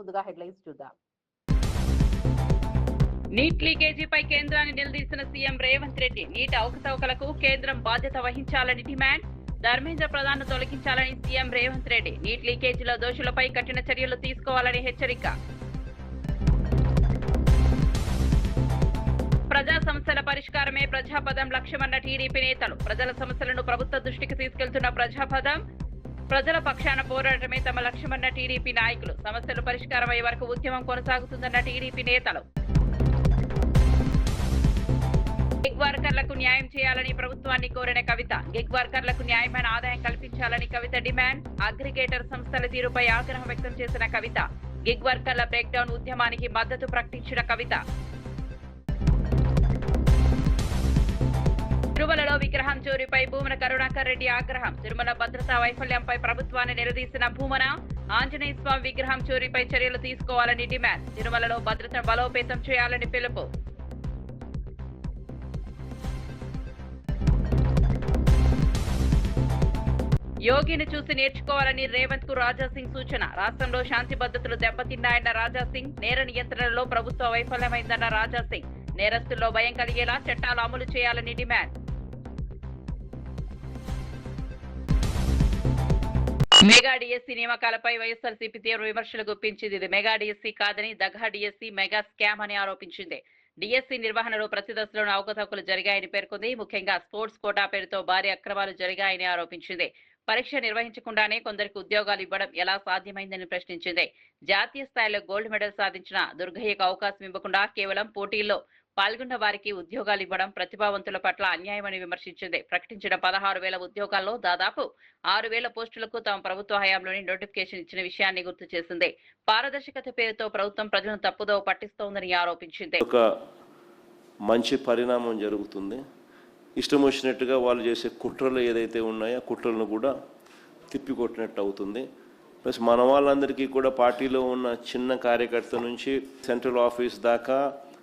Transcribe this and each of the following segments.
ముందుగా హెడ్లైన్స్ చూద్దాం. నీట్ లీకేజీపై కేంద్రాన్ని నిలదీసిన సీఎం రేవంత్ రెడ్డి. నీట్ అవకతవకలకు కేంద్రం బాధ్యత వహించాలని డిమాండ్. ధర్మేంద్ర ప్రధాన్ను తొలగించాలని సీఎం రేవంత్ రెడ్డి. నీట్ లీకేజీలో దోషులపై కఠిన చర్యలు తీసుకోవాలని హెచ్చరిక. ప్రజా సమస్యల పరిష్కారమే ప్రజాపదం లక్ష్యమన్న టీడీపీ నేతలు. ప్రజల సమస్యలను ప్రభుత్వ దృష్టికి తీసుకెళ్తున్న ప్రజాపదం, ప్రజల పక్షాన పోరాటమే తమ లక్ష్యమన్న టీడీపీ నాయకులు. సమస్యలు పరిష్కారమయ్యే వరకు ఉద్యమం కొనసాగుతుందన్న టీడీపీ నేతలు. గిగ్ వర్కర్లకు న్యాయం చేయాలని ప్రభుత్వాన్ని కోరిన కవిత. గిగ్ వర్కర్లకు న్యాయమైన ఆదాయం కల్పించాలని కవిత డిమాండ్. అగ్రిగేటర్ సంస్థల తీరుపై ఆగ్రహం వ్యక్తం చేసిన కవిత. గిగ్ వర్కర్ల బ్రేక్డౌన్ ఉద్యమానికి మద్దతు ప్రకటించిన కవిత. తిరుమలలో విగ్రహం చోరీపై భూమన కరుణాకర్ రెడ్డి ఆగ్రహం. తిరుమల భద్రతా వైఫల్యంపై ప్రభుత్వాన్ని నిలదీసిన భూమన. ఆంజనేయ స్వామి విగ్రహం చోరీపై చర్యలు తీసుకోవాలని డిమాండ్. తిరుమలలో భద్రతను బలోపేతం చేయాలని పిలుపు. యోగిని చూసి నేర్చుకోవాలని రేవంత్ కు రాజాసింగ్ సూచన. రాష్ట్రంలో శాంతి భద్రతలు దెబ్బతిన్నాయన్న రాజాసింగ్. నేర నియంత్రణలో ప్రభుత్వ వైఫల్యమైందన్న రాజాసింగ్. నేరస్తుల్లో భయం కలిగేలా చట్టాలు అమలు చేయాలని డిమాండ్. మెగా డిఎస్సీ నియామకాలపై వైఎస్ఆర్సీపీ తీవ్ర విమర్శలు గుప్పించింది. ఇది మెగా డిఎస్సీ కాదని, దగా డిఎస్సీ మెగా స్కామ్ అని ఆరోపించింది. డిఎస్సీ నిర్వహణలో ప్రతి దశలోనూ అవకతవకలు జరిగాయని పేర్కొంది. ముఖ్యంగా స్పోర్ట్స్ కోటా పేరుతో భారీ అక్రమాలు జరిగాయని ఆరోపించింది. పరీక్ష నిర్వహించకుండానే కొందరికి ఉద్యోగాలు ఇవ్వడం ఎలా సాధ్యమైందని ప్రశ్నించింది. జాతీయ స్థాయిలో గోల్డ్ మెడల్ సాధించిన దుర్గయ్యకు అవకాశం ఇవ్వకుండా కేవలం పోటీల్లో పాల్గొన్న వారికి ఉద్యోగాలు ఇవ్వడం ప్రతిభావంతుల పట్ల అన్యాయమని విమర్శించింది. ప్రకటించిన 16,000 ఉద్యోగాల్లో దాదాపు 6,000 పోస్టులకు తమ ప్రభుత్వ హయాంలోని నోటిఫికేషన్ ఇచ్చిన విషయాన్ని గుర్తు చేసింది. పారదర్శకత పేరుతో ప్రభుత్వం ప్రజలను తప్పుదోవ పట్టిస్తోందని ఆరోపించింది. ఒక మంచి పరిణామం జరుగుతుంది. ఇష్టం వచ్చినట్టుగా వాళ్ళు చేసే కుట్రలు ఏదైతే ఉన్నాయో కుట్రలను కూడా తిప్పికొట్టినట్టు అవుతుంది. ప్లస్ మన వాళ్ళందరికీ కూడా పార్టీలో ఉన్న చిన్న కార్యకర్త నుంచి సెంట్రల్ ఆఫీస్ దాకా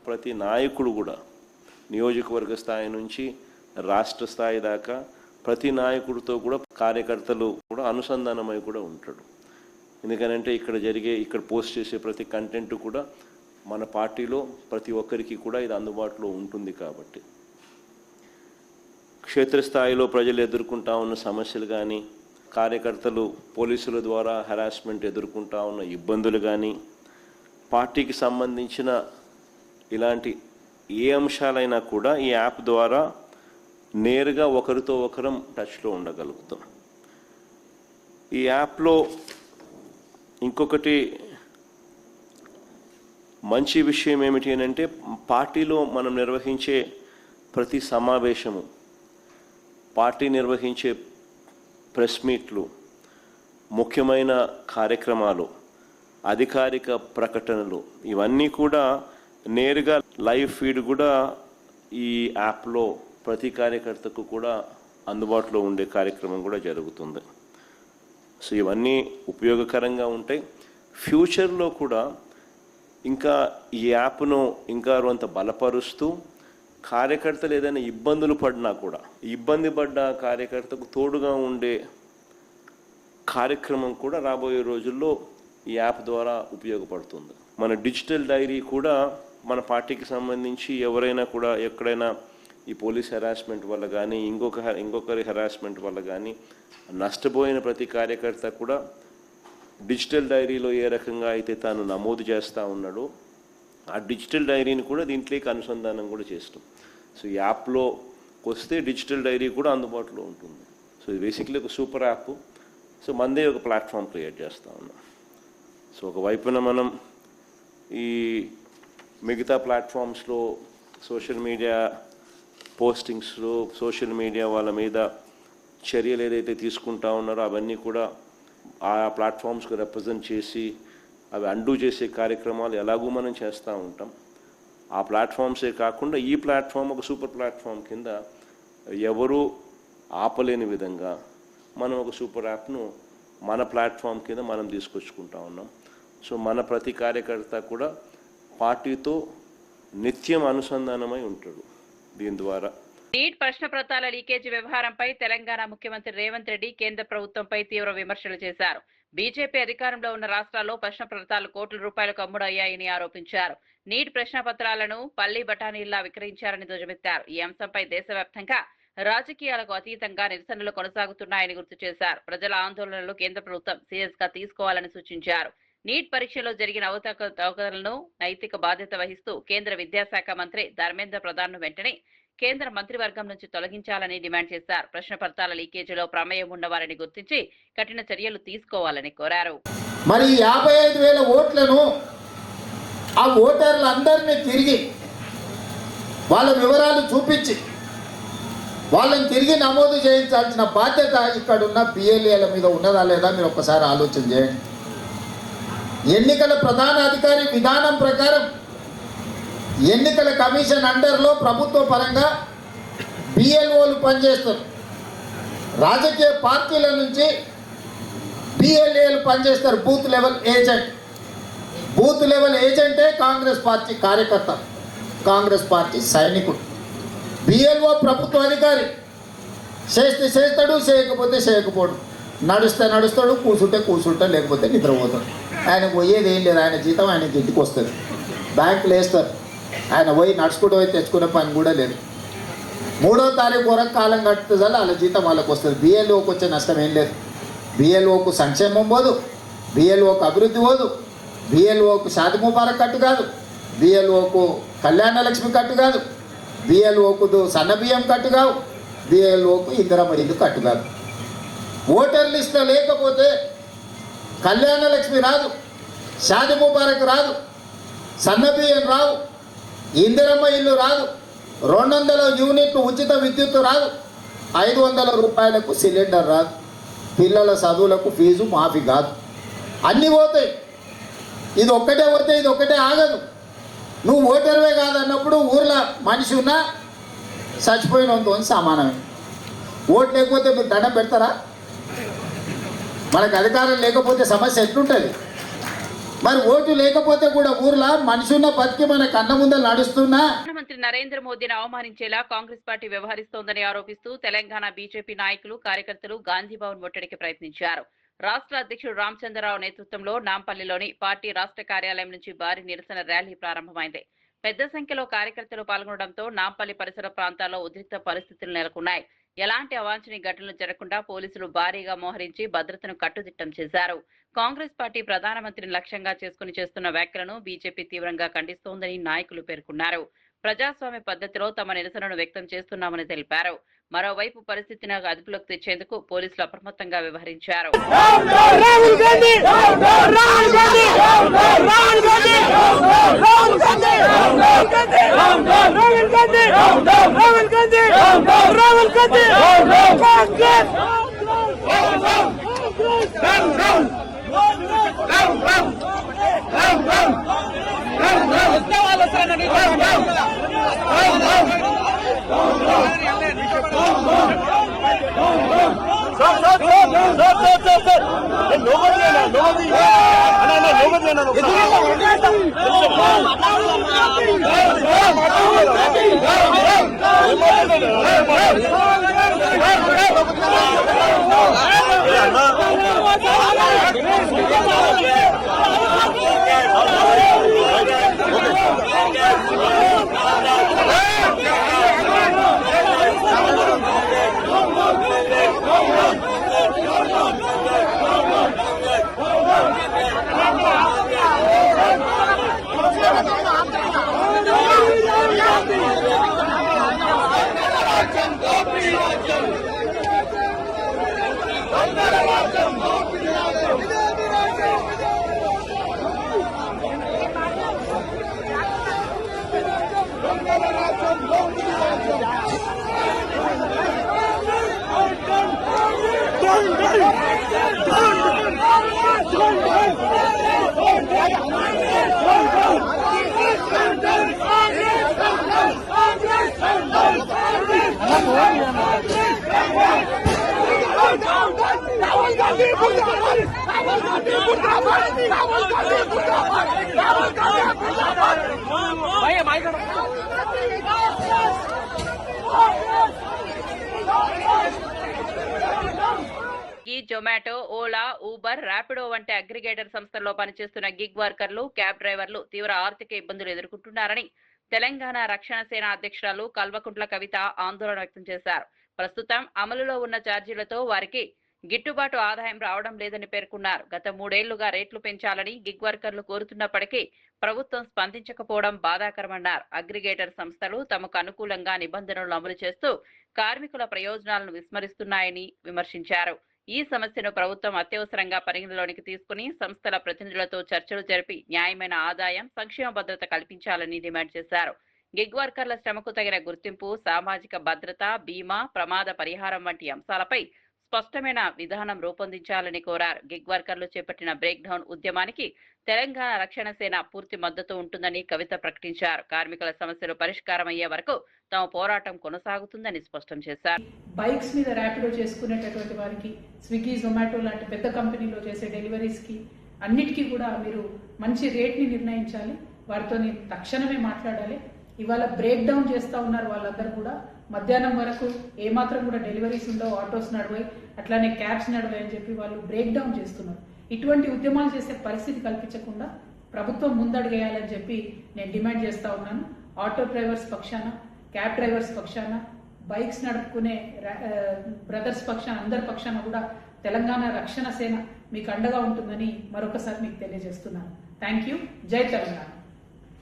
ప్రతి నాయకుడు కూడా నియోజకవర్గ స్థాయి నుంచి రాష్ట్ర స్థాయి దాకా ప్రతి నాయకుడితో కూడా కార్యకర్తలు కూడా అనుసంధానమై కూడా ఉంటాడు. ఎందుకనంటే ఇక్కడ పోస్ట్ చేసే ప్రతి కంటెంట్ కూడా మన పార్టీలో ప్రతి ఒక్కరికి కూడా ఇది అందుబాటులో ఉంటుంది. కాబట్టి క్షేత్రస్థాయిలో ప్రజలు ఎదుర్కొంటా ఉన్న సమస్యలు కానీ, కార్యకర్తలు పోలీసుల ద్వారా హెరాస్మెంట్ ఎదుర్కొంటా ఉన్న ఇబ్బందులు కానీ, పార్టీకి సంబంధించిన ఇలాంటి ఏ అంశాలైనా కూడా ఈ యాప్ ద్వారా నేరుగా ఒకరితో ఒకరం టచ్లో ఉండగలుగుతాం. ఈ యాప్లో ఇంకొకటి మంచి విషయం ఏమిటి అంటే, పార్టీలో మనం నిర్వహించే ప్రతి సమావేశము, పార్టీ నిర్వహించే ప్రెస్ మీట్లు, ముఖ్యమైన కార్యక్రమాలు, అధికారిక ప్రకటనలు ఇవన్నీ కూడా నేరుగా లైవ్ ఫీడ్ కూడా ఈ యాప్లో ప్రతి కార్యకర్తకు కూడా అందుబాటులో ఉండే కార్యక్రమం కూడా జరుగుతుంది. సో ఇవన్నీ ఉపయోగకరంగా ఉంటాయి. ఫ్యూచర్లో కూడా ఇంకా ఈ యాప్ను ఇంకా కొంత బలపరుస్తూ కార్యకర్తలు ఏదైనా ఇబ్బందులు పడినా కూడా ఇబ్బంది పడ్డ కార్యకర్తకు తోడుగా ఉండే కార్యక్రమం కూడా రాబోయే రోజుల్లో ఈ యాప్ ద్వారా ఉపయోగపడుతుంది. మన డిజిటల్ డైరీ కూడా మన పార్టీకి సంబంధించి ఎవరైనా కూడా ఎక్కడైనా ఈ పోలీస్ హెరాస్మెంట్ వల్ల కానీ ఇంకొకరి హెరాస్మెంట్ వల్ల కానీ నష్టపోయిన ప్రతి కార్యకర్త కూడా డిజిటల్ డైరీలో ఏ రకంగా అయితే తాను నమోదు చేస్తూ ఉన్నాడో ఆ డిజిటల్ డైరీని కూడా దీంట్లోకి అనుసంధానం కూడా చేస్తాం. సో ఈ యాప్లో వస్తే డిజిటల్ డైరీ కూడా అందుబాటులో ఉంటుంది. సో ఇది బేసిక్లీ ఒక సూపర్ యాప్. సో మనదే ఒక ప్లాట్ఫామ్ క్రియేట్ చేస్తూ ఉన్నాం. సో ఒకవైపున మనం ఈ మిగతా ప్లాట్ఫామ్స్లో సోషల్ మీడియా పోస్టింగ్స్లో సోషల్ మీడియా వాళ్ళ మీద చర్యలు ఏదైతే తీసుకుంటా ఉన్నారో అవన్నీ కూడా ఆ ప్లాట్ఫామ్స్కి రిప్రజెంట్ చేసి అవి అండూ చేసే కార్యక్రమాలు ఎలాగూ మనం చేస్తూ ఉంటాం. ఆ ప్లాట్ఫామ్సే కాకుండా ఈ ప్లాట్ఫామ్ ఒక సూపర్ ప్లాట్ఫామ్ కింద ఎవరూ ఆపలేని విధంగా మనం ఒక సూపర్ యాప్ను మన ప్లాట్ఫామ్ కింద మనం తీసుకొచ్చుకుంటా ఉన్నాం. సో మన ప్రతి కార్యకర్త కూడా పార్టీతో నిత్యం అనుసంధానమై ఉంటాడు. దీని ద్వారా నీట్ ప్రశ్న పత్రాల లీకేజీ వ్యవహారంపై తెలంగాణ ముఖ్యమంత్రి రేవంత్ రెడ్డి కేంద్ర ప్రభుత్వంపై తీవ్ర విమర్శలు చేశారు. బీజేపీ అధికారంలో ఉన్న రాష్ట్రాల్లో ప్రశ్న పత్రాలు కోట్ల రూపాయలకు అమ్ముడయ్యాయని ఆరోపించారు. నీట్ ప్రశ్న పత్రాలను పల్లి బఠానీల్లా విక్రయించారని ధ్వజమెత్తారు. ఈ అంశంపై దేశవ్యాప్తంగా రాజకీయాలకు అతీతంగా నిరసనలు కొనసాగుతున్నాయని గుర్తు చేశారు. ప్రజల ఆందోళనలు కేంద్ర ప్రభుత్వం సీరియస్ గా తీసుకోవాలని సూచించారు. నీట్ పరీక్షలో జరిగిన అవకతవకలను నైతిక బాధ్యత వహిస్తూ కేంద్ర విద్యాశాఖ మంత్రి ధర్మేంద్ర ప్రధాన్ ను వెంటనే కేంద్ర మంత్రివర్గం నుంచి తొలగించాలని డిమాండ్ చేశారు. ప్రశ్న పత్రాల లీకేజీలో ప్రమేయం ఉన్నవారిని గుర్తించి కఠిన చర్యలు తీసుకోవాలని కోరారు. మరి 55,000 ఓట్లను ఆ ఓటర్లందరినీ తిరిగి వాళ్ళ వివరాలు చూపించి వాళ్ళని తిరిగి నమోదు చేయించాల్సిన బాధ్యత ఇక్కడున్న పిఎల్ఏల మీద ఉన్నదా లేదా మీరు ఒక్కసారి ఆలోచన చేయండి. ఎన్నికల ప్రధాన అధికారి విధానం ప్రకారం ఎన్నికల కమిషన్ అండర్లో ప్రభుత్వ పరంగా బిఎల్ఓలు పనిచేస్తారు. రాజకీయ పార్టీల నుంచి బిఎల్ఏలు పనిచేస్తారు. Booth level agent. Booth level ఏజెంటే కాంగ్రెస్ పార్టీ కార్యకర్త, కాంగ్రెస్ పార్టీ సైనికుడు. బిఎల్ఓ ప్రభుత్వ అధికారి. చేస్తే చేస్తాడు, చేయకపోతే చేయకపోడు. నడుస్తే నడుస్తాడు, కూర్చుంటే లేకపోతే నిద్రపోతాడు. ఆయన పోయేది ఏం లేదు. ఆయన జీతం ఆయనకి ఇంటికి వస్తుంది. బ్యాంకులు వేస్తారు. ఆయన పోయి నడుచుకుంటూ పోయి తెచ్చుకునే పని కూడా లేదు. 3వ తారీఖు వరకు కాలం కట్టుతుంది, వాళ్ళ జీతం వాళ్ళకి వస్తుంది. బిఎల్ఓకి వచ్చే నష్టం ఏం లేదు. బిఎల్ఓకు సంక్షేమం పోదు, బిఎల్ఓకు అభివృద్ధి పోదు, బిఎల్ఓకు షాది ముబారక్ కట్టు కాదు, బిఎల్ఓకు కళ్యాణ లక్ష్మి కట్టు కాదు, బిఎల్ఓకు సన్న బియ్యం కట్టు కావు, బిఎల్ఓకు ఇందిరమ్మ ఇల్లు కట్టు కాదు. ఓటర్ లిస్టులో లేకపోతే కళ్యాణ లక్ష్మి రాదు, షాది ముబారక్ రాదు, సన్న బియ్యం రావు, ఇందిరమ్మ ఇల్లు రాదు, 200 యూనిట్లు ఉచిత విద్యుత్ రాదు, 500 రూపాయలకు సిలిండర్ రాదు, పిల్లల చదువులకు ఫీజు మాఫీ కాదు. అన్నీ పోతాయి. ఇది ఒక్కటే పోతే ఇది ఒక్కటే ఆగదు. నువ్వు ఓటర్వే కాదన్నప్పుడు ఊర్లో మనిషి ఉన్నా చచ్చిపోయినంతో సమానమే. ఓటు లేకపోతే మీరు దండం పెడతారా? మనకు అధికారం లేకపోతే సమస్య ఎట్లుంటుంది? మరి ఓటు లేకపోతే కూడా ఊర్లో మనిషి ఉన్న బతికి మన కన్న ముందర నడుస్తున్నా. ప్రధానమంత్రి నరేంద్ర మోదీని అవమానించేలా కాంగ్రెస్ పార్టీ వ్యవహరిస్తోందని ఆరోపిస్తూ తెలంగాణ బీజేపీ నాయకులు కార్యకర్తలు గాంధీ భవన్ ముట్టడికి ప్రయత్నించారు. రాష్ట్ర అధ్యక్షుడు రామచంద్రరావు నేతృత్వంలో నాంపల్లిలోని పార్టీ రాష్ట్ర కార్యాలయం నుంచి భారీ నిరసన ర్యాలీ ప్రారంభమైంది. పెద్ద సంఖ్యలో కార్యకర్తలు పాల్గొనడంతో నాంపల్లి పరిసర ప్రాంతాల్లో ఉద్రిక్త పరిస్థితులు నెలకొన్నాయి. ఎలాంటి అవాంఛనీయ ఘటనలు జరగకుండా పోలీసులు భారీగా మోహరించి భద్రతను కట్టుదిట్టం చేశారు. కాంగ్రెస్ పార్టీ ప్రధానమంత్రిని లక్ష్యంగా చేసుకుని చేస్తున్న వ్యాఖ్యలను బీజేపీ తీవ్రంగా ఖండిస్తోందని నాయకులు పేర్కొన్నారు. ప్రజాస్వామ్య పద్ధతిలో తమ నిరసనను వ్యక్తం చేస్తున్నామని తెలిపారు. మరోవైపు పరిస్థితిని అదుపులోకి తెచ్చేందుకు పోలీసులు అప్రమత్తంగా వ్యవహరించారు. ఈ జొమాటో, ఓలా, ఊబర్, ర్యాపిడో వంటి అగ్రిగేటర్ సంస్థల్లో పనిచేస్తున్న గిగ్ వర్కర్లు, క్యాబ్ డ్రైవర్లు తీవ్ర ఆర్థిక ఇబ్బందులు ఎదుర్కొంటున్నారని తెలంగాణ రక్షణ సేన అధ్యక్షురాలు కల్వకుంట్ల కవిత ఆందోళన వ్యక్తం చేశారు. ప్రస్తుతం అమలులో ఉన్న ఛార్జీలతో వారికి గిట్టుబాటు ఆదాయం రావడం లేదని పేర్కొన్నారు. గత 3 ఏళ్లుగా రేట్లు పెంచాలని గిగ్ వర్కర్లు కోరుతున్నప్పటికీ ప్రభుత్వం స్పందించకపోవడం బాధాకరమన్నారు. అగ్రిగేటర్ సంస్థలు తమకు అనుకూలంగా నిబంధనలు అమలు చేస్తూ కార్మికుల ప్రయోజనాలను విస్మరిస్తున్నాయని విమర్శించారు. ఈ సమస్యను ప్రభుత్వం అత్యవసరంగా పరిగణలోనికి తీసుకుని సంస్థల ప్రతినిధులతో చర్చలు జరిపి న్యాయమైన ఆదాయం, సంక్షేమ భద్రత కల్పించాలని డిమాండ్ చేశారు. గిగ్ వర్కర్ల శ్రమకు తగిన గుర్తింపు, సామాజిక భద్రత, బీమా, ప్రమాద పరిహారం వంటి అంశాలపై స్పష్టమైన విధానం రూపొందించాలని కోరారు. గిగ్ వర్కర్లు చేపట్టిన బ్రేక్ డౌన్ ఉద్యమానికి తెలంగాణ రక్షణ సేన పూర్తి మద్దతు ఉంటుందని కవిత ప్రకటించారు. కార్మికుల సమస్యలు పరిష్కారం అయ్యే వరకు తమ పోరాటం కొనసాగుతుందని స్పష్టం చేశారు. బైక్స్ మీద ర్యాపిడో చేసుకునేటటువంటి వారికి, స్విగ్గీ, జొమాటో లాంటి పెద్ద కంపెనీలో చేసే డెలివరీస్కి అన్నిటికీ కూడా మీరు మంచి రేట్ని నిర్ణయించాలి. వారితో తక్షణమే మాట్లాడాలి. ఇవాళ బ్రేక్ డౌన్ చేస్తూ ఉన్నారు వాళ్ళందరూ కూడా. మధ్యాహ్నం వరకు ఏమాత్రం కూడా డెలివరీస్ ఉండవు, ఆటోస్ నడవాయి, అట్లానే క్యాబ్స్ నడవాయి అని చెప్పి వాళ్ళు బ్రేక్ డౌన్ చేస్తున్నారు. ఇటువంటి ఉద్యమాలు చేసే పరిస్థితి కల్పించకుండా ప్రభుత్వం ముందడుగేయాలని చెప్పి నేను డిమాండ్ చేస్తూ ఉన్నాను. ఆటో డ్రైవర్స్ పక్షాన, క్యాబ్ డ్రైవర్స్ పక్షాన, బైక్స్ నడుపుకునే బ్రదర్స్ పక్షాన, అందరి పక్షాన కూడా తెలంగాణ రక్షణ సేన మీకు అండగా ఉంటుందని మరొకసారి మీకు తెలియజేస్తున్నాను. Thank you. జై తెలంగాణ.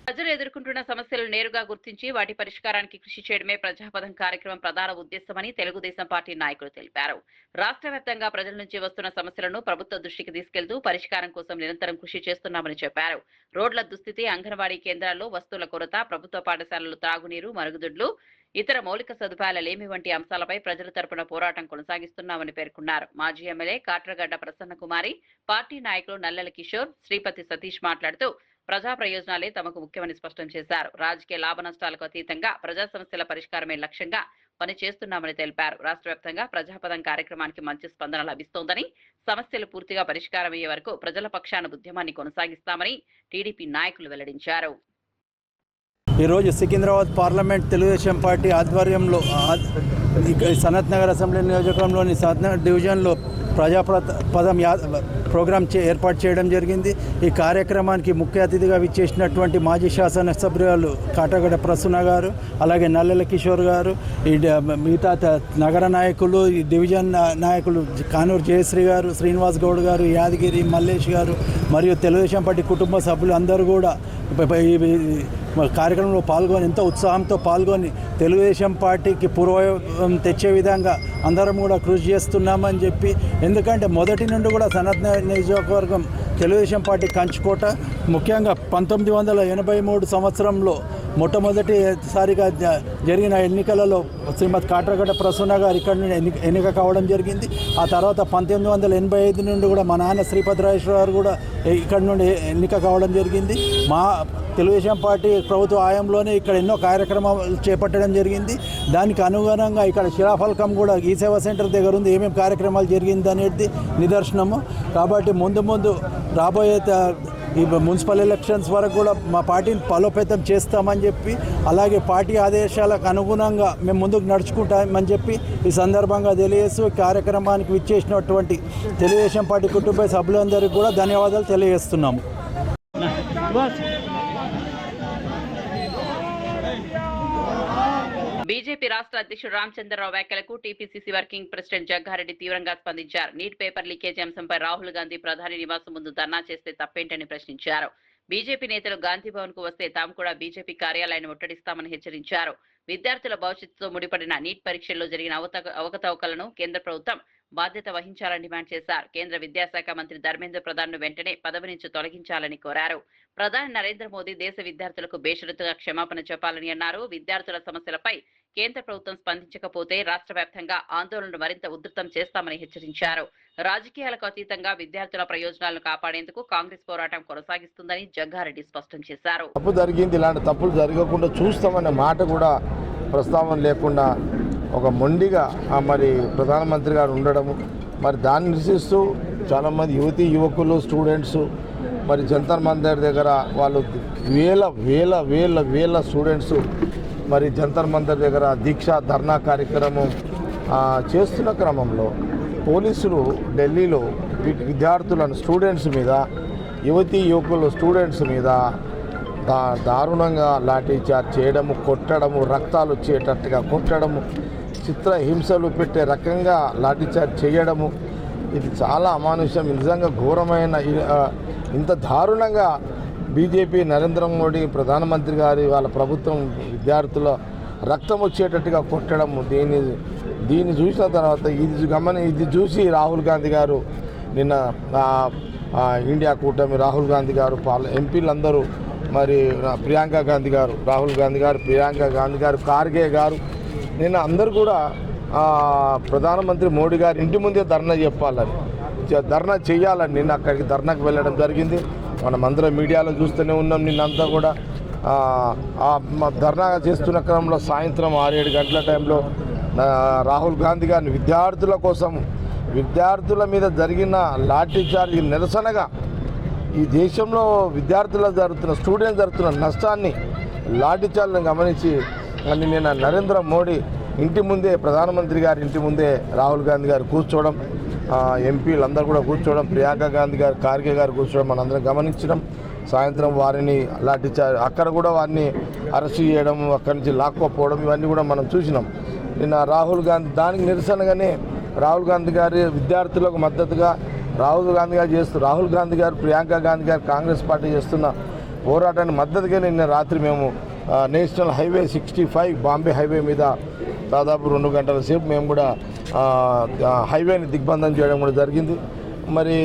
ప్రజలు ఎదుర్కొంటున్న సమస్యలను నేరుగా గుర్తించి వాటి పరిష్కారానికి కృషి చేయడమే ప్రజాపథం కార్యక్రమం ప్రధాన ఉద్దేశమని తెలుగుదేశం పార్టీ నాయకులు తెలిపారు. రాష్ట్ర వ్యాప్తంగా ప్రజల నుంచి వస్తున్న సమస్యలను ప్రభుత్వ దృష్టికి తీసుకెళ్తూ పరిష్కారం కోసం నిరంతరం కృషి చేస్తున్నామని చెప్పారు. రోడ్ల దుస్థితి, అంగన్వాడీ కేంద్రాల్లో వస్తువుల కొరత, ప్రభుత్వ పాఠశాలలు త్రాగునీరు, మరుగుదొడ్లు, ఇతర మౌలిక సదుపాయాల లేమి వంటి అంశాలపై ప్రజల తరపున పోరాటం కొనసాగిస్తున్నామని పేర్కొన్నారు. మాజీ ఎమ్మెల్యే కాట్రగడ్డ ప్రసన్నకుమారి, పార్టీ నాయకులు నల్లెల కిషోర్, శ్రీపతి సతీష్ మాట్లాడుతూ ప్రజా ప్రయోజనాలే తమకు ముఖ్యమని స్పష్టం చేశారు. రాజకీయ లాభ నష్టాలకు అతీతంగా ప్రజా సమస్యల పరిష్కారమే లక్ష్యంగా పనిచేస్తున్నామని తెలిపారు. రాష్ట్ర వ్యాప్తంగా ప్రజాపథం కార్యక్రమానికి మంచి స్పందన లభిస్తోందని, సమస్యలు పూర్తిగా పరిష్కారమయ్యే వరకు ప్రజల పక్షాన ఉద్యమాన్ని కొనసాగిస్తామని టీడీపీ నాయకులు వెల్లడించారు. ఈరోజు సికింద్రాబాద్ పార్లమెంట్ తెలుగుదేశం పార్టీ ఆధ్వర్యంలో సనత్ నగర్ అసెంబ్లీ నియోజకవర్గంలోని సనత్ నగర్ డివిజన్లో ప్రజాపథం ప్రోగ్రాం ఏర్పాటు చేయడం జరిగింది. ఈ కార్యక్రమానికి ముఖ్య అతిథిగా విచ్చేసినటువంటి మాజీ శాసనసభ్యులు కాట్రగడ్డ ప్రసన్న గారు, అలాగే నల్లెల కిషోర్ గారు, ఈ మిగతా నగర నాయకులు, ఈ డివిజన్ నాయకులు కానూరు జయశ్రీ గారు, శ్రీనివాస్ గౌడ్ గారు, యాదగిరి మల్లేష్ గారు మరియు తెలుగుదేశం పార్టీ కుటుంబ సభ్యులు అందరూ కూడా కార్యక్రమంలో పాల్గొని ఎంతో ఉత్సాహంతో పాల్గొని తెలుగుదేశం పార్టీకి పూర్వం తెచ్చే విధంగా అందరం కూడా కృషి చేస్తున్నామని చెప్పి, ఎందుకంటే మొదటి నుండి కూడా సనత్ నియోజకవర్గం తెలుగుదేశం పార్టీ కంచుకోట. ముఖ్యంగా 1983 సంవత్సరంలో మొట్టమొదటిసారిగా జరిగిన ఎన్నికలలో శ్రీమతి కాట్రగడ్డ ప్రసన్న గారు ఇక్కడ నుండి ఎన్నిక కావడం జరిగింది. ఆ తర్వాత 1985 నుండి కూడా మా నాన్న శ్రీపతి రాజేశ్వర గారు కూడా ఇక్కడ నుండి ఎన్నిక కావడం జరిగింది. మా తెలుగుదేశం పార్టీ ప్రభుత్వ హయాంలోనే ఇక్కడ ఎన్నో కార్యక్రమాలు చేపట్టడం జరిగింది. దానికి అనుగుణంగా ఇక్కడ శిలాఫలకం కూడా ఈ సేవా సెంటర్ దగ్గర ఉంది, ఏమేమి కార్యక్రమాలు జరిగింది అనేది నిదర్శనము. కాబట్టి ముందు రాబోయే ఈ మున్సిపల్ ఎలక్షన్స్ వరకు కూడా మా పార్టీని బలోపేతం చేస్తామని చెప్పి, అలాగే పార్టీ ఆదేశాలకు అనుగుణంగా మేము ముందుకు నడుచుకుంటామని చెప్పి ఈ సందర్భంగా తెలియజేస్తూ కార్యక్రమానికి విచ్చేసినటువంటి తెలుగుదేశం పార్టీ కుటుంబ సభ్యులందరికీ కూడా ధన్యవాదాలు తెలియజేస్తున్నాము. బీజేపీ రాష్ట్ర అధ్యక్షుడు రామచంద్రరావు వ్యాఖ్యలకు టీపీసీసీ వర్కింగ్ ప్రెసిడెంట్ జగ్గారెడ్డి తీవ్రంగా స్పందించారు. నీట్ పేపర్ లీకేజీ అంశంపై రాహుల్ గాంధీ ప్రధాని నివాసం ముందు ధర్నా చేస్తే తప్పేంటని ప్రశ్నించారు. బీజేపీ నేతలు గాంధీ భవన్ కు వస్తే తాము కూడా బీజేపీ కార్యాలయాన్ని ముట్టడిస్తామని హెచ్చరించారు. విద్యార్థుల భవిష్యత్తుతో ముడిపడిన నీట్ పరీక్షల్లో జరిగిన అవకతవకలను కేంద్ర ప్రభుత్వం బాధ్యత వహించాలని డిమాండ్ చేశారు. కేంద్ర విద్యాశాఖ మంత్రి ధర్మేంద్ర ప్రధాన్ ను వెంటనే పదవి నుంచి తొలగించాలని కోరారు. ప్రధాని నరేంద్ర మోదీ దేశ విద్యార్థులకు బేషరతుగా క్షమాపణ చెప్పాలని అన్నారు. విద్యార్థుల సమస్యలపై కేంద్ర ప్రభుత్వం స్పందించకపోతే రాష్ట్ర వ్యాప్తంగా ఆందోళనలు మరింత ఉధృతం చేస్తామని హెచ్చరించారు. రాజకీయాలకు అతీతంగా విద్యార్థుల ప్రయోజనాలను కాపాడేందుకు కాంగ్రెస్ పోరాటం కొనసాగిస్తుందని జగ్గారెడ్డి స్పష్టం చేశారు. తప్పు జరిగింది, ఇలాంటి తప్పులు జరగకుండా చూస్తామనే మాట కూడా ప్రస్తావన లేకుండా ఒక మొండిగా మరి ప్రధానమంత్రి గారు ఉండడము, మరి దాన్ని నిరసిస్తూ చాలామంది యువకులు, స్టూడెంట్స్ మరి జంతర్ మంతర్ దగ్గర వాళ్ళు వేల స్టూడెంట్స్ మరి జంతర్ మంతర్ దగ్గర దీక్ష ధర్నా కార్యక్రమం చేస్తున్న క్రమంలో పోలీసులు ఢిల్లీలో విద్యార్థులను స్టూడెంట్స్ మీద యువతీ యువకులు స్టూడెంట్స్ మీద దారుణంగా లాఠీచార్జ్ చేయడము, కొట్టడము, రక్తాలు వచ్చేటట్టుగా కొట్టడము, చిత్ర హింసలు పెట్టే రకంగా లాఠీచార్జ్ చేయడము, ఇది చాలా అమానుష్యం. నిజంగా ఘోరమైన ఇంత దారుణంగా బీజేపీ నరేంద్ర మోడీ ప్రధానమంత్రి గారి వాళ్ళ ప్రభుత్వం విద్యార్థుల రక్తం వచ్చేటట్టుగా కొట్టడము, దీన్ని చూసిన తర్వాత ఇది చూసి రాహుల్ గాంధీ గారు నిన్న ఇండియా కూటమి రాహుల్ గాంధీ గారు ఎంపీలందరూ మరి ప్రియాంక గాంధీ గారు, రాహుల్ గాంధీ గారు, ప్రియాంక గాంధీ గారు, ఖార్గే గారు నిన్న అందరూ కూడా ప్రధానమంత్రి మోడీ గారు ఇంటి ముందే ధర్నా చేయాలని నిన్న అక్కడికి ధర్నాకు వెళ్ళడం జరిగింది. మనం అందరం మీడియాలో చూస్తూనే ఉన్నాం. నిన్నంతా కూడా ధర్నా చేస్తున్న క్రమంలో సాయంత్రం 6-7 గంటల టైంలో రాహుల్ గాంధీ గారిని విద్యార్థుల మీద జరిగిన లాఠీచార్జ్ నిరసనగా ఈ దేశంలో స్టూడెంట్స్ జరుగుతున్న నష్టాన్ని లాఠీచార్జ్ని గమనించి నిన్న నరేంద్ర మోడీ ఇంటి ముందే, ప్రధానమంత్రి గారి ఇంటి ముందే రాహుల్ గాంధీ గారు కూర్చోవడం, ఎంపీలందరూ కూడా కూర్చోవడం, ప్రియాంక గాంధీ గారు, ఖార్గే గారు కూర్చోవడం మనందరం గమనించడం. సాయంత్రం వారిని లాఠీచార్జ్ అక్కడ కూడా వారిని అరెస్ట్ చేయడం, అక్కడి నుంచి లాక్కోపోవడం ఇవన్నీ కూడా మనం చూసినాం. నిన్న రాహుల్ గాంధీ దానికి నిరసనగానే రాహుల్ గాంధీ గారి విద్యార్థులకు మద్దతుగా రాహుల్ గాంధీ గారు, ప్రియాంక గాంధీ గారు కాంగ్రెస్ పార్టీ చేస్తున్న పోరాటానికి మద్దతుగా నిన్న రాత్రి మేము నేషనల్ హైవే 65 బాంబే హైవే మీద దాదాపు 2 గంటల సేపు మేము కూడా హైవేని దిగ్బంధం చేయడం కూడా జరిగింది. మరి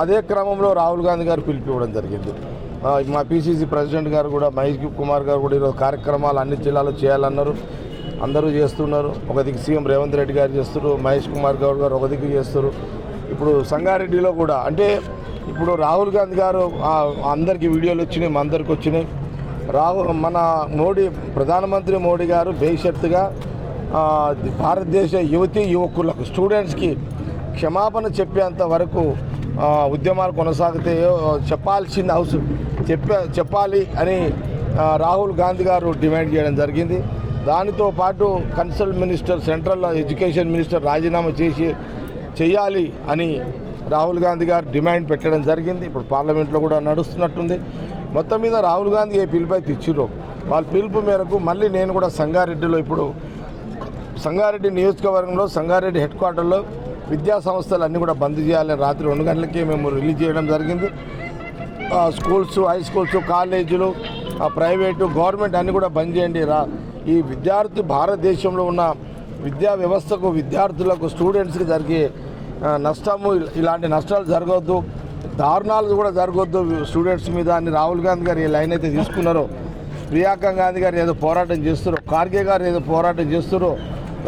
అదే క్రమంలో రాహుల్ గాంధీ గారు పిలిపివ్వడం జరిగింది. మా పిసిసి ప్రెసిడెంట్ గారు కూడా, మహేష్ కుమార్ గారు కూడా ఈరోజు కార్యక్రమాలు అన్ని జిల్లాలో చేయాలన్నారు. అందరూ చేస్తున్నారు. ఒక దిక్కు సీఎం రేవంత్ రెడ్డి గారు చేస్తున్నారు, మహేష్ కుమార్ గారు ఒక దిక్కు చేస్తారు. ఇప్పుడు సంగారెడ్డిలో కూడా అంటే ఇప్పుడు రాహుల్ గాంధీ గారు అందరికీ వీడియోలు వచ్చినాయి, మా అందరికి వచ్చినాయి. మన ప్రధానమంత్రి మోడీ గారు బేషరతుగా భారతదేశ యువతీ యువకులకు స్టూడెంట్స్కి క్షమాపణ చెప్పేంత వరకు ఉద్యమాలు కొనసాగుతాయో చెప్పాలి అని రాహుల్ గాంధీ గారు డిమాండ్ చేయడం జరిగింది. దానితో పాటు consult minister, central education minister రాజీనామా చేయాలి అని రాహుల్ గాంధీ గారు డిమాండ్ పెట్టడం జరిగింది. ఇప్పుడు పార్లమెంట్లో కూడా నడుస్తున్నట్టుంది. మొత్తం మీద రాహుల్ గాంధీ ఏ పిలుపు అయితే ఇచ్చిరో వాళ్ళ పిలుపు మేరకు మళ్ళీ నేను కూడా సంగారెడ్డి నియోజకవర్గంలో సంగారెడ్డి హెడ్ క్వార్టర్లో విద్యా సంస్థలు అన్నీ కూడా బంద్ చేయాలని రాత్రి 2 గంటలకే మేము రిలీజ్ చేయడం జరిగింది. స్కూల్స్, హై స్కూల్స్, కాలేజీలు, ప్రైవేటు, గవర్నమెంట్ అన్నీ కూడా బంద్ చేయండి. ఈ భారతదేశంలో ఉన్న విద్యా వ్యవస్థకు, విద్యార్థులకు, స్టూడెంట్స్కి జరిగే నష్టము, ఇలాంటి నష్టాలు జరగవద్దు, దారుణాలు కూడా జరగవద్దు స్టూడెంట్స్ మీద అని రాహుల్ గాంధీ గారు ఏ లైన్ అయితే తీసుకున్నారో, ప్రియాంక గాంధీ గారు ఏదో పోరాటం చేస్తారో, ఖార్గే గారు ఏదో పోరాటం చేస్తారో,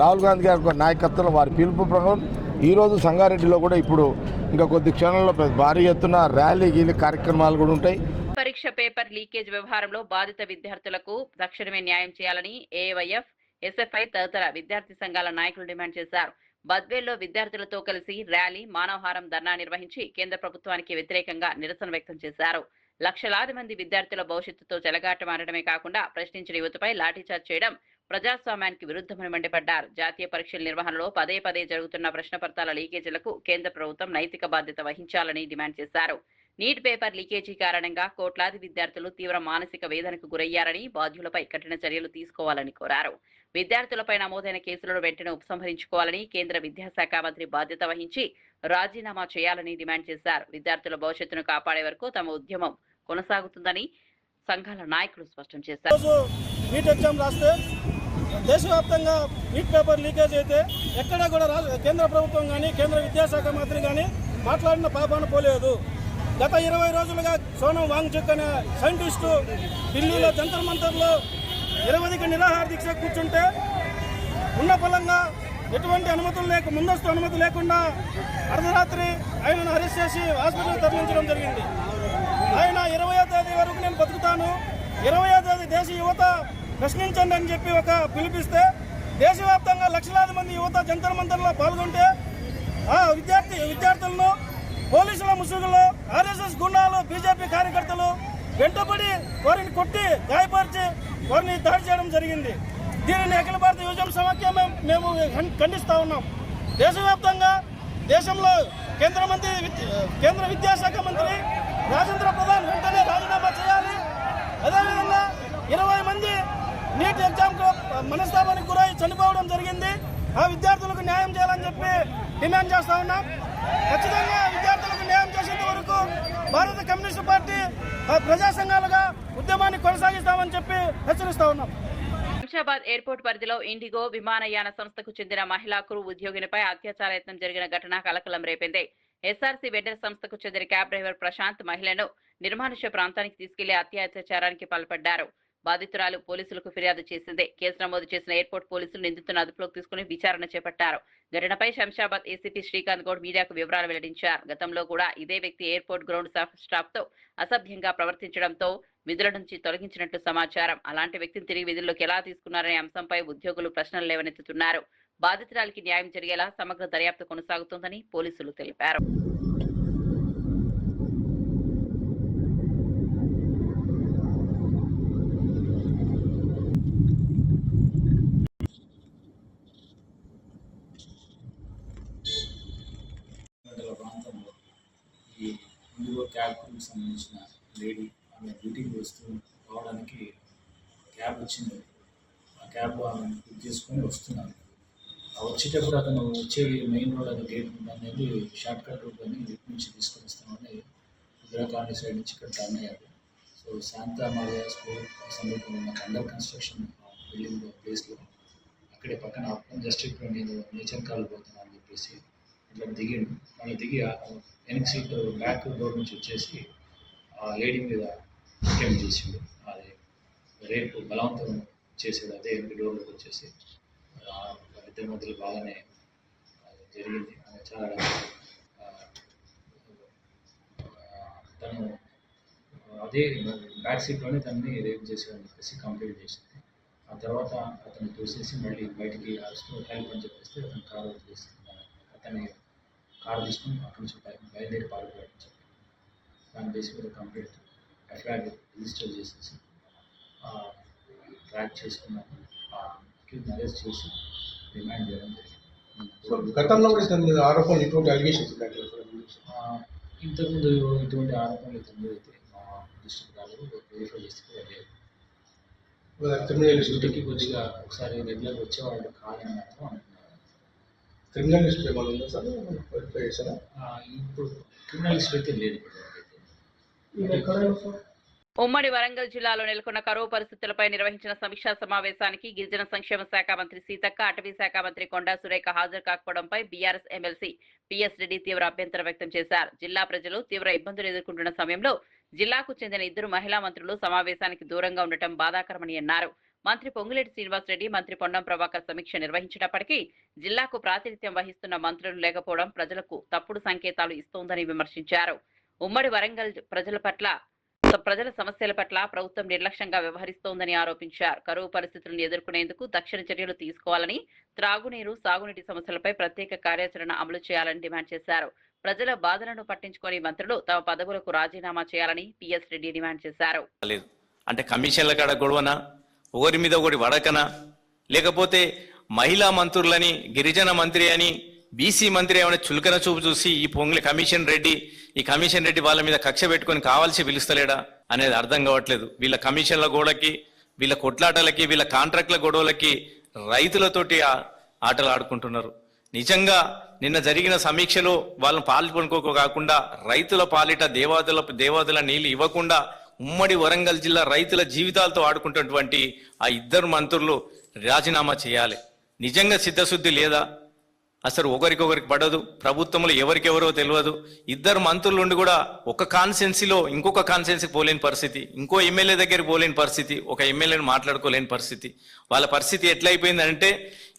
రాహుల్ గాంధీ గారి నాయకత్వంలో వారి పిలుపు ప్రకారం ఈరోజు సంగారెడ్డిలో కూడా ఇప్పుడు ఇంకా కొద్ది క్షణంలో భారీ ఎత్తున ర్యాలీ కార్యక్రమాలు కూడా ఉంటాయి. పరీక్ష పేపర్ లీకేజ్ వ్యవహారంలో బాధిత విద్యార్థులకు తక్షణమే న్యాయం చేయాలని ఏఐవైఎఫ్, ఎస్ఎఫ్ఐ తదితర విద్యార్థి సంఘాల నాయకులు డిమాండ్ చేశారు. బద్వేల్లో విద్యార్థులతో కలిసి ర్యాలీ, మానవహారం ధర్నా నిర్వహించి కేంద్ర ప్రభుత్వానికి వ్యతిరేకంగా నిరసన వ్యక్తం చేశారు. లక్షలాది మంది విద్యార్థుల భవిష్యత్తుతో చెలగాటమాడటమే కాకుండా ప్రశ్నించిన యువతపై లాఠీచార్జ్ చేయడం ప్రజాస్వామ్యానికి విరుద్ధమని మండిపడ్డారు. జాతీయ పరీక్షల నిర్వహణలో పదే జరుగుతున్న ప్రశ్నపత్రాల లీకేజీలకు కేంద్ర ప్రభుత్వం నైతిక బాధ్యత వహించాలని డిమాండ్ చేశారు. నీట్ పేపర్ లీకేజీ కారణంగా కోట్లాది విద్యార్థులు తీవ్ర మానసిక వేదనకు గురయ్యారని, బాధ్యులపై కఠిన చర్యలు తీసుకోవాలని కోరారు. విద్యార్థులపై నమోదైన కేసులను వెంటనే ఉపసంహరించుకోవాలని, కేంద్ర విద్యాశాఖ మంత్రి బాధ్యత వహించి రాజీనామా చేయాలని డిమాండ్ చేశారు. విద్యార్థుల భవిష్యత్తును కాపాడే వరకు తమ ఉద్యమం కొనసాగుతుందని సంఘాల నాయకులు స్పష్టం చేశారు. నీట్ ఎగ్జామ్ రాస్తే దేశవ్యాప్తంగా నీట్ పేపర్ లీకేజ్ అయితే ఎక్కడా కూడా కేంద్ర ప్రభుత్వం కానీ, కేంద్ర విద్యాశాఖ మంత్రి కానీ మాట్లాడిన పాపాన పోలేదు. గత 20 రోజులుగా సోనం వాంగ్చుక్ అనే సైంటిస్టు ఢిల్లీలో జంతర్ మంతర్లో నిరవధిక నిరాహార దీక్ష కూర్చుంటే ఉన్న ఫలంగా ఎటువంటి ముందస్తు అనుమతి లేకుండా అర్ధరాత్రి ఆయనను అరెస్ట్ చేసి హాస్పిటల్ తరలించడం జరిగింది. ఆయన 20వ తేదీ వరకు నేను బతుకుతాను, 20వ తేదీ దేశ యువత ప్రశ్నించండి అని చెప్పి ఒక పిలిపిస్తే దేశవ్యాప్తంగా లక్షలాది మంది యువత జంతర్ మంతర్లో పాల్గొంటే ఆ విద్యార్థులను పోలీసుల ముసుగులో ఆర్ఎస్ఎస్ గుండాలు, బీజేపీ కార్యకర్తలు వెంటబడి వారిని కొట్టి గాయపరిచి వారిని దాడి చేయడం జరిగింది. దీనిని అఖిల భారత యువజన సమాఖ్య మేము ఖండిస్తూ ఉన్నాం. దేశవ్యాప్తంగా దేశంలో కేంద్ర విద్యాశాఖ మంత్రి రాజేంద్ర ప్రధాన్ వెంటనే రాజీనామా చేయాలి. అదేవిధంగా 20 మంది నీట్ ఎగ్జామ్ మనస్తాపానికి గురై చనిపోవడం జరిగింది. ఆ విద్యార్థులకు న్యాయం చేయాలని చెప్పి డిమాండ్ చేస్తా ఉన్నాం. ఖచ్చితంగా విద్యార్థులకు న్యాయం చేసేంత వరకు భారత కమ్యూనిస్టు పార్టీ ప్రజా సంఘాలుగా ఉద్యమాన్ని కొనసాగిస్తామని చెప్పి హెచ్చరిస్తా ఉన్నాం. శంషాబాద్ ఎయిర్పోర్ట్ పరిధిలో ఇండిగో విమానయాన సంస్థకు చెందిన మహిళా క్రూ ఉద్యోగినిపై అత్యాచార యత్నం జరిగిన ఘటన కలకలం రేపింది. ఎస్ఆర్సీ వెండర్ సంస్థకు చెందిన క్యాబ్ డ్రైవర్ ప్రశాంత్ మహిళను నిర్మానుష్య ప్రాంతానికి తీసుకెళ్లి అత్యాచారానికి పాల్పడ్డారు. బాధితురాలు పోలీసులకు ఫిర్యాదు చేసింది. కేసు నమోదు చేసిన ఎయిర్పోర్ట్ పోలీసులు నిందితులను అదుపులోకి తీసుకుని విచారణ చేపట్టారు. ఘటనపై శంషాబాద్ ఏసీపీ శ్రీకాంత్ గౌడ్ మీడియాకు వివరాలు వెల్లడించారు. గతంలో కూడా ఇదే వ్యక్తి ఎయిర్పోర్ట్ గ్రౌండ్ స్టాఫ్ తో అసభ్యంగా ప్రవర్తించడంతో విధుల నుంచి తొలగించినట్లు సమాచారం. అలాంటి వ్యక్తిని తిరిగి విధుల్లోకి ఎలా తీసుకున్నారనే అంశంపై ఉద్యోగులు ప్రశ్నలు లేవనెత్తుతున్నారు. బాధితురాలికి న్యాయం జరిగేలా సమగ్ర దర్యాప్తు కొనసాగుతోందని పోలీసులు తెలిపారు. ప్రాంతంలో ఈ ఇండిగో క్యాబ్కు సంబంధించిన లేడీ ఆమె డ్యూటీకి వస్తూ రావడానికి క్యాబ్ వచ్చింది. ఆ క్యాబ్ ఆమె బుక్ చేసుకొని వస్తున్నారు. వచ్చేటప్పుడు అతను వచ్చే మెయిన్ రోడ్ అది గేట్ అనేది షార్ట్ కట్ రూట్ అని ఇటు నుంచి తీసుకొని వస్తామని ఉద్రాకాండి సైడ్ నుంచి ఇక్కడ టర్న్ అయ్యారు. సో శాంతా మారియా స్కూల్ సమీపంలో ఉన్న అండర్ కన్స్ట్రక్షన్ బిల్డింగ్ ప్లేస్లో అక్కడే పక్కన జస్ట్ ఇప్పుడు నేను నేచర్ కాల్ పోతున్నాను అని చెప్పేసి ఇట్లా దిగిండు. మళ్ళీ దిగి వెనక్ సీట్ బ్యాక్ డోర్ నుంచి వచ్చేసి ఆ లేడీ మీద అటెంప్ట్ చేసిండు. అది రేపు బలవంతం చేసేది అదే వెనక డోర్లోకి వచ్చేసి ఇద్దరి మధ్యలో బాగానే జరిగింది. చాలా తను అదే బ్యాక్ సీట్లోనే తనని రేప్ చేసేదని చెప్పేసి కంప్లైంట్ చేసింది. ఆ తర్వాత అతను చూసేసి మళ్ళీ బయటికి అరెస్ట్ హెల్ప్ అని చెప్పేసి అతను కారు వదిలేస్తున్నాను. అతని కారు తీసుకుని అక్కడి నుంచి బయలుదేరి పాల్గొనడం చెప్పి దాని బేస్ మీద కంప్లైంట్ ఎఫ్ఐఆర్ రిజిస్టర్ చేసేసి ట్రాక్ చేసుకున్నాము. అరెస్ట్ చేసి రిమాండ్ చేయడం జరిగింది. గతంలో కూడా ఆరోపణలు ఇటువంటి అలిగేషన్స్ ఇంతకుముందు ఇటువంటి ఆరోపణలు ఇతను అయితే మా దృష్టికి రాలేదు. వెరిఫై చేస్తే వెళ్ళలేదు. డ్యూటీకి కొద్దిగా ఒకసారి రెగ్యులర్ వచ్చేవాళ్ళు కాదని మాత్రం అంటున్నారు. క్రిమినల్ హిస్టరీ ఏమైనా ఉందా సార్? వెరిఫై చేశారా? ఇప్పుడు క్రిమినల్ హిస్టరీ అయితే లేదు. ఉమ్మడి వరంగల్ జిల్లాలో నెలకొన్న కరువు పరిస్థితులపై నిర్వహించిన సమీక్షా సమావేశానికి గిరిజన సంక్షేమ శాఖ మంత్రి సీతక్క, అటవీ శాఖ మంత్రి కొండా సురేఖ హాజరు కాకపోవడంపై బీఆర్ఎస్ ఎమ్మెల్సీ పిఎస్ రెడ్డి తీవ్ర అభ్యంతరం వ్యక్తం చేశారు. జిల్లా ప్రజలు తీవ్ర ఇబ్బందులు ఎదుర్కొంటున్న సమయంలో జిల్లాకు చెందిన 2 మహిళా మంత్రులు సమావేశానికి దూరంగా ఉండటం బాధాకరమని అన్నారు. మంత్రి పొంగులేటి శ్రీనివాసరెడ్డి, మంత్రి పొన్నం ప్రభాకర్ సమీక్ష నిర్వహించినప్పటికీ జిల్లాకు ప్రాతినిధ్యం వహిస్తున్న మంత్రులు లేకపోవడం ప్రజలకు తప్పుడు సంకేతాలు ఇస్తోందని విమర్శించారు. ఉమ్మడి వరంగల్ ప్రజల సమస్యల పట్ల ప్రభుత్వం నిర్లక్ష్యంగా వ్యవహరిస్తోందని ఆరోపించారు. కరువు పరిస్థితులను ఎదుర్కొనేందుకు తక్షణ చర్యలు తీసుకోవాలని, త్రాగునీరు, సాగునీటి సమస్యలపై ప్రత్యేక కార్యాచరణ అమలు చేయాలని డిమాండ్ చేశారు. ప్రజల బాధలను పట్టించుకొని మంత్రులు తమ పదవులకు రాజీనామా చేయాలని పిఎస్ రెడ్డి డిమాండ్ చేశారు. అంటే కమిషన్ల కాడ గొడవనా, ఒకరి మీద ఒకటి వడకనా, లేకపోతే మహిళా మంత్రులని, గిరిజన మంత్రి అని, బీసీ మంత్రి ఏమైనా చులకన చూపు చూసి ఈ కమిషన్ రెడ్డి వాళ్ళ మీద కక్ష పెట్టుకొని కావాల్సి పిలుస్తలేడా అనేది అర్థం కావట్లేదు. వీళ్ళ కమిషన్ల గోడకి, వీళ్ళ కొట్లాటలకి, వీళ్ళ కాంట్రాక్ట్ల గొడవలకి రైతులతోటి ఆటలు ఆడుకుంటున్నారు. నిజంగా నిన్న జరిగిన సమీక్షలో వాళ్ళని పాల్గొనుకోక కాకుండా రైతుల పాలిట దేవాదుల నీళ్లు ఇవ్వకుండా ఉమ్మడి వరంగల్ జిల్లా రైతుల జీవితాలతో ఆడుకుంటున్నటువంటి ఆ 2 మంత్రులు రాజీనామా చేయాలి. నిజంగా సిద్ధశుద్ధి లేదా? అసలు ఒకరికొకరికి పడదు. ప్రభుత్వంలో ఎవరికెవరో తెలియదు. 2 మంత్రులుండి కూడా ఒక కాన్స్టెన్సీలో ఇంకొక కాన్స్టెన్సీకి పోలేని పరిస్థితి, ఇంకో ఎమ్మెల్యే దగ్గరికి పోలేని పరిస్థితి, ఒక ఎమ్మెల్యేని మాట్లాడుకోలేని పరిస్థితి. వాళ్ళ పరిస్థితి ఎట్లయిపోయిందంటే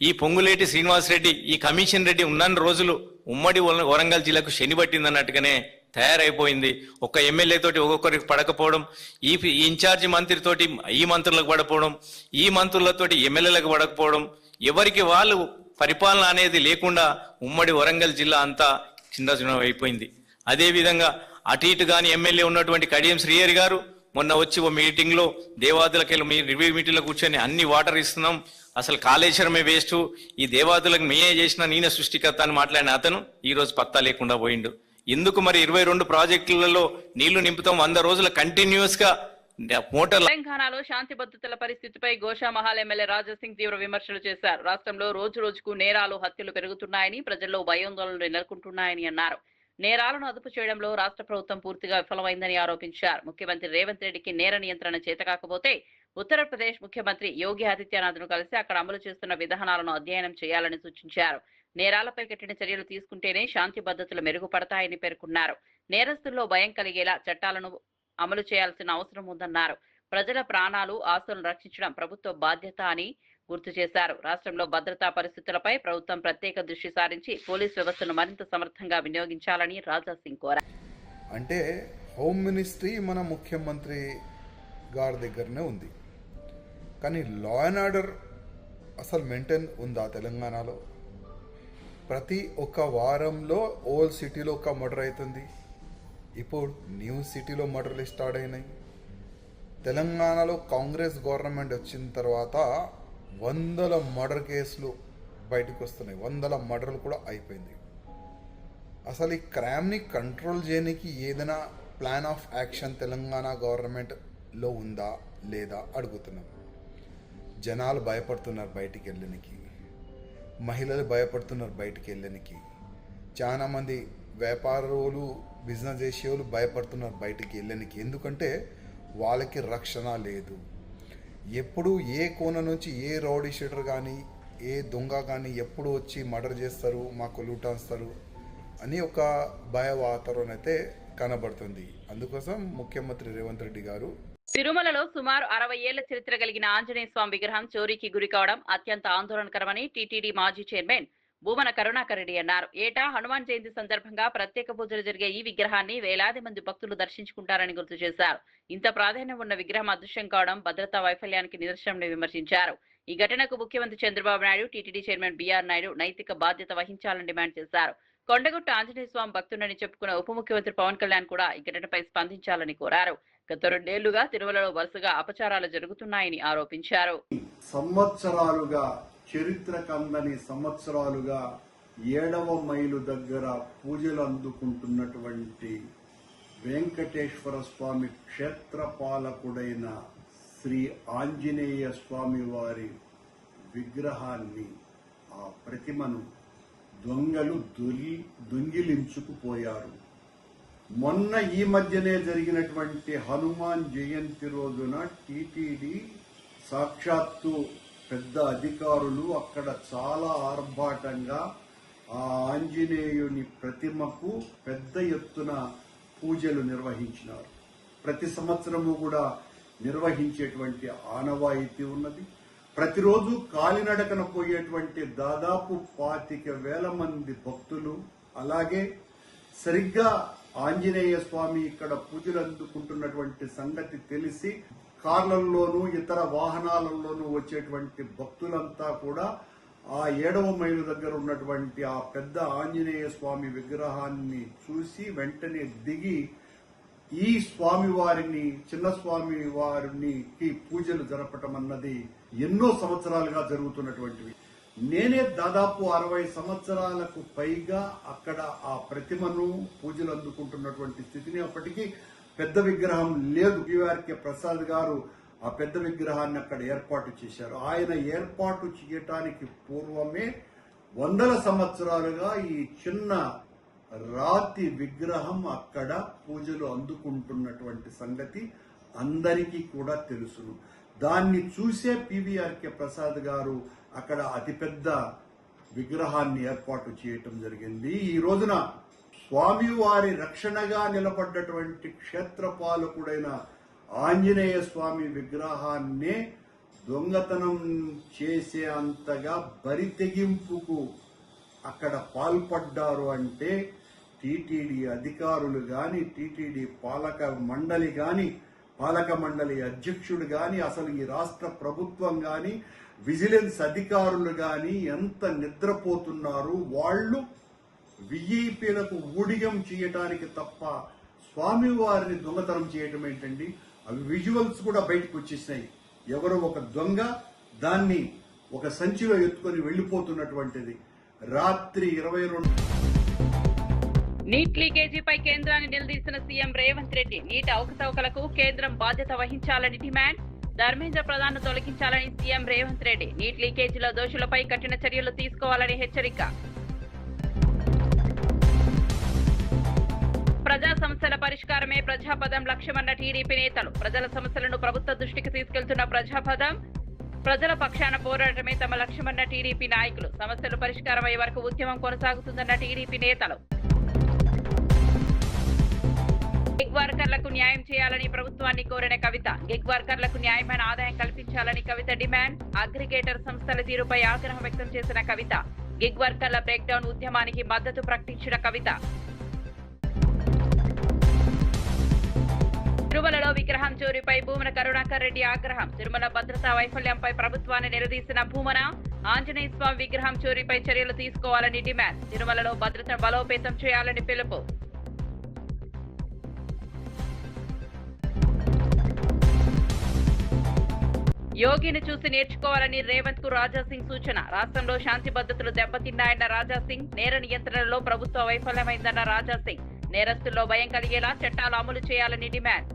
ఈ పొంగులేటి శ్రీనివాసరెడ్డి, ఈ కమిషన్ రెడ్డి ఉన్న రోజులు ఉమ్మడి వరంగల్ జిల్లాకు శని పట్టిందన్నట్టుగానే తయారైపోయింది. ఒక ఎమ్మెల్యే తోటి ఒక్కొక్కరికి పడకపోవడం, ఈ ఇన్ఛార్జి మంత్రితోటి ఈ మంత్రులకు పడకపోవడం, ఈ మంత్రులతోటి ఎమ్మెల్యేలకు పడకపోవడం, ఎవరికి వాళ్ళు పరిపాలన అనేది లేకుండా ఉమ్మడి వరంగల్ జిల్లా అంతా చిన్న అయిపోయింది. అదేవిధంగా అటు ఇటు కానీ ఎమ్మెల్యే ఉన్నటువంటి కడియం శ్రీహరి గారు మొన్న వచ్చి ఓ మీటింగ్ లో దేవాదులకి మీ రివ్యూ మీటింగ్ లో కూర్చొని అన్ని వాటర్ ఇస్తున్నాం, అసలు కాళేశ్వరమే వేస్ట్, ఈ దేవాదులకు మేమే చేసిన నేనే సృష్టికర్త అని మాట్లాడిన అతను ఈ రోజు పత్తా లేకుండా పోయిండు. ఎందుకు మరి 22 ప్రాజెక్టులలో నీళ్లు నింపుతాం 100 రోజుల కంటిన్యూస్ గా మోటార్. తెలంగాణలో శాంతి భద్రతల పరిస్థితిపై గోషామహల్ ఎమ్మెల్యే రాజాసింగ్ తీవ్ర విమర్శలు చేశారు. రాష్ట్రంలో రోజు రోజుకు నేరాలు, హత్యలు పెరుగుతున్నాయని, ప్రజల్లో భయాందోళనలు నెలకొంటున్నాయని అన్నారు. నేరాలను అదుపు చేయడంలో రాష్ట్ర ప్రభుత్వం పూర్తిగా విఫలమైందని ఆరోపించారు. ముఖ్యమంత్రి రేవంత్ రెడ్డికి నేర నియంత్రణ చేతకాకపోతే ఉత్తరప్రదేశ్ ముఖ్యమంత్రి యోగి ఆదిత్యనాథ్ను కలిసి అక్కడ అమలు చేస్తున్న విధానాలను అధ్యయనం చేయాలని సూచించారు. నేరాలపై కఠిన చర్యలు తీసుకుంటేనే శాంతి భద్రతలు మెరుగుపడతాయని పేర్కొన్నారు. నేరస్తుల్లో భయం కలిగేలా చట్టాలను అమలు చేయాల్సిన అవసరం ఉందన్నారు. ప్రజల ప్రాణాలు, ఆస్తులను రక్షించడం ప్రభుత్వ బాధ్యత అని గుర్తు చేశారు. రాష్ట్రంలో భద్రతా పరిస్థితులపై ప్రభుత్వం ప్రత్యేక దృష్టి సారించి పోలీస్ వ్యవస్థను మరింత సమర్థంగా వినియోగించాలని రాజాసింగ్ కోరారు. అంటే హోమ్ మినిస్ట్రీ మన ముఖ్యమంత్రి గారి దగ్గరనే ఉంది, కానీ లా అండ్ ఆర్డర్ అసలు మెయింటైన్ ఉందా తెలంగాణలో? ప్రతి ఒక్క వారంలో ఓల్డ్ సిటీలో ఒక మర్డర్ అవుతుంది, ఇప్పుడు న్యూ సిటీలో మర్డర్లు స్టార్ట్ అయినాయి. తెలంగాణలో కాంగ్రెస్ గవర్నమెంట్ వచ్చిన తర్వాత 100 మర్డర్ కేసులు బయటకు వస్తున్నాయి, 100 మర్డర్లు కూడా అయిపోయింది. అసలు ఈ క్రైమ్ని కంట్రోల్ చేయడానికి ఏదైనా ప్లాన్ ఆఫ్ యాక్షన్ తెలంగాణ గవర్నమెంట్లో ఉందా లేదా అడుగుతున్నాం. జనాలు భయపడుతున్నారు బయటికి వెళ్ళడానికి, మహిళలు భయపడుతున్నారు బయటికి వెళ్ళడానికి, చాలామంది వ్యాపారులు, బిజినెస్ చేసేవాళ్ళు భయపడుతున్నారు బయటికి వెళ్ళడానికి. ఎందుకంటే వాళ్ళకి రక్షణ లేదు. ఎప్పుడు ఏ కోణ నుంచి ఏ రౌడీ షీటర్ కానీ ఏ దొంగ కానీ ఎప్పుడు వచ్చి మర్డర్ చేస్తారు, మాకు లూటాస్తారు అని ఒక భయ వాతావరణం అయితే కనబడుతుంది. అందుకోసం ముఖ్యమంత్రి రేవంత్ రెడ్డి గారు తిరుమలలో సుమారు 60 ఏళ్ల చరిత్ర కలిగిన ఆంజనేయ స్వామి విగ్రహం చోరీకి గురి కావడం అత్యంత ఆందోళనకరమని టీటీడీ మాజీ చైర్మన్ భూమన కరుణాకర్ రెడ్డి అన్నారు. ఏటా హనుమాన్ జయంతి సందర్భంగా ప్రత్యేక పూజలు జరిగే ఈ విగ్రహాన్ని వేలాది మంది భక్తులు దర్శించుకుంటారని గుర్తు చేశారు. ఇంత ప్రాధాన్యం ఉన్న విగ్రహం అదృశ్యం కావడం భద్రతా వైఫల్యానికి నిదర్శనమని విమర్శించారు. ఈ ఘటనకు ముఖ్యమంత్రి Chandrababu Naidu, TTD chairman BR Naidu నైతిక బాధ్యత వహించాలని డిమాండ్ చేశారు. కొండగుట్ట ఆంజనేయ స్వామి భక్తుడని చెప్పుకున్న ఉప ముఖ్యమంత్రి పవన్ కళ్యాణ్ కూడా ఈ ఘటనపై స్పందించాలని కోరారు. గత 2 ఏళ్లుగా తిరుమలలో వరుసగా అపచారాలు జరుగుతున్నాయని ఆరోపించారు. సంవత్సరాలుగా చరిత్ర కందని సంవత్సరాలుగా 7వ మైలు దగ్గర పూజలు అందుకుంటున్నటువంటి వెంకటేశ్వర స్వామి క్షేత్రపాలకుడైన శ్రీ ఆంజనేయ స్వామి వారి విగ్రహాన్ని, ఆ ప్రతిమను దొంగలు దొంగిలించుకుపోయారు. మొన్న ఈ మధ్యనే జరిగినటువంటి హనుమాన్ జయంతి రోజున టీటీడీ సాక్షాత్తు పెద్ద అధికారులు అక్కడ చాలా ఆర్భాటంగా ఆ ఆంజనేయుని ప్రతిమకు పెద్ద ఎత్తున పూజలు నిర్వహించినారు. ప్రతి సంవత్సరము కూడా నిర్వహించేటువంటి ఆనవాయితీ ఉన్నది. ప్రతిరోజు కాలినడకన పోయేటువంటి దాదాపు 25,000 మంది భక్తులు, అలాగే సరిగ్గా ఆంజనేయ స్వామి ఇక్కడ పూజలు అందుకుంటున్నటువంటి సంగతి తెలిసి కార్లల్లోనూ ఇతర వాహనాలలోనూ వచ్చేటువంటి భక్తులంతా కూడా ఆ 7వ మైలు దగ్గర ఉన్నటువంటి ఆ పెద్ద ఆంజనేయ స్వామి విగ్రహాన్ని చూసి వెంటనే దిగి ఈ స్వామి వారిని, చిన్న స్వామి వారిని పూజలు జరపటం అన్నది ఎన్నో సంవత్సరాలుగా జరుగుతున్నటువంటివి. నేనే దాదాపు 60 సంవత్సరాలకు పైగా అక్కడ ఆ ప్రతిమను పూజలు అందుకుంటున్నటువంటి స్థితిని, అప్పటికీ పెద్ద విగ్రహం లేదు. పిఆర్కే ప్రసాద్ గారు ఆ పెద్ద విగ్రహాన్ని అక్కడ ఏర్పాటు చేశారు. ఆయన ఏర్పాటు చేయటానికి పూర్వమే 100 సంవత్సరాలుగా ఈ చిన్న రాతి విగ్రహం అక్కడ పూజలు అందుకుంటున్నటువంటి సంగతి అందరికీ కూడా తెలుసును. దాన్ని చూసే పివిఆర్కే ప్రసాద్ గారు అక్కడ అతిపెద్ద విగ్రహాన్ని ఏర్పాటు చేయటం జరిగింది. ఈ రోజున స్వామివారి రక్షణగా నిలబడ్డటువంటి క్షేత్రపాలకుడైన ఆంజనేయ స్వామి విగ్రహాన్నే దొంగతనం చేసే అంతగా బరితెగింపుకు అక్కడ పాల్పడ్డారు అంటే టీటీడీ అధికారులు గాని, టీటీడీ పాలక మండలి అధ్యక్షుడు గాని, అసలు ఈ రాష్ట్ర ప్రభుత్వం గాని, విజిలెన్స్ అధికారులు గాని ఎంత నిద్రపోతున్నారు. వాళ్ళు విఐపీలకు ఊడిగం చేయటానికి తప్ప స్వామివారిని దొంగతనం చేయటం ఏంటండి? అవి విజువల్స్ కూడా బయటకు వచ్చేసినాయి. ఎవరో ఒక దొంగ దాన్ని ఒక సంచిలో ఎత్తుకొని వెళ్లిపోతున్నటువంటిది. రాత్రి 22 నీట్ లీకేజీపై కేంద్రాన్ని నిలదీసిన సీఎం రేవంత్ రెడ్డి నీటి అవకతవకలకు కేంద్రం బాధ్యత వహించాలని డిమాండ్. ధర్మేంద్ర ప్రధాన్ తొలగించాలని సీఎం రేవంత్ రెడ్డి. నీట్ లీకేజీలో దోషులపై కఠిన చర్యలు తీసుకోవాలని హెచ్చరిక. ప్రజా సమస్యల పరిష్కారమే ప్రజాపదం లక్ష్యమన్న టీడీపీ నేతలు. ప్రజల సమస్యలను ప్రభుత్వ దృష్టికి తీసుకెళ్తున్న ప్రజాపదం, ప్రజల పక్షాన పోరాటమే తమ లక్ష్యమన్న టీడీపీ నాయకులు. సమస్యలు పరిష్కారమయ్యే వరకు ఉద్యమం కొనసాగుతుందన్న టీడీపీ నేతలు. గిగ్ వర్కర్లకు న్యాయం చేయాలని ప్రభుత్వాన్ని కోరిన కవిత. గిగ్ వర్కర్లకు న్యాయమైన ఆదాయం కల్పించాలని కవిత డిమాండ్. అగ్రిగేటర్ సంస్థల తీరుపై ఆగ్రహం వ్యక్తం చేసిన కవిత. గిగ్ వర్కర్ల బ్రేక్డౌన్ ఉద్యమానికి మద్దతు ప్రకటించిన కవిత. తిరుమలలో విగ్రహం చోరీపై భూమన కరుణాకర్ రెడ్డి ఆగ్రహం. తిరుమల భద్రతా వైఫల్యంపై ప్రభుత్వాన్ని నిలదీసిన భూమన. ఆంజనేయ స్వామి విగ్రహం చోరీపై చర్యలు తీసుకోవాలని డిమాండ్. తిరుమలలో భద్రతను బలోపేతం చేయాలని పిలుపు. యోగిని చూసి నేర్చుకోవాలని రేవంత్ కు రాజాసింగ్ సూచన. రాష్ట్రంలో శాంతి భద్రతలు దెబ్బతిన్నాయన్న రాజాసింగ్. నేర నియంత్రణలో ప్రభుత్వ వైఫల్యమైందన్న రాజాసింగ్. నేరస్తుల్లో భయం కలిగేలా చట్టాలు అమలు చేయాలని డిమాండ్.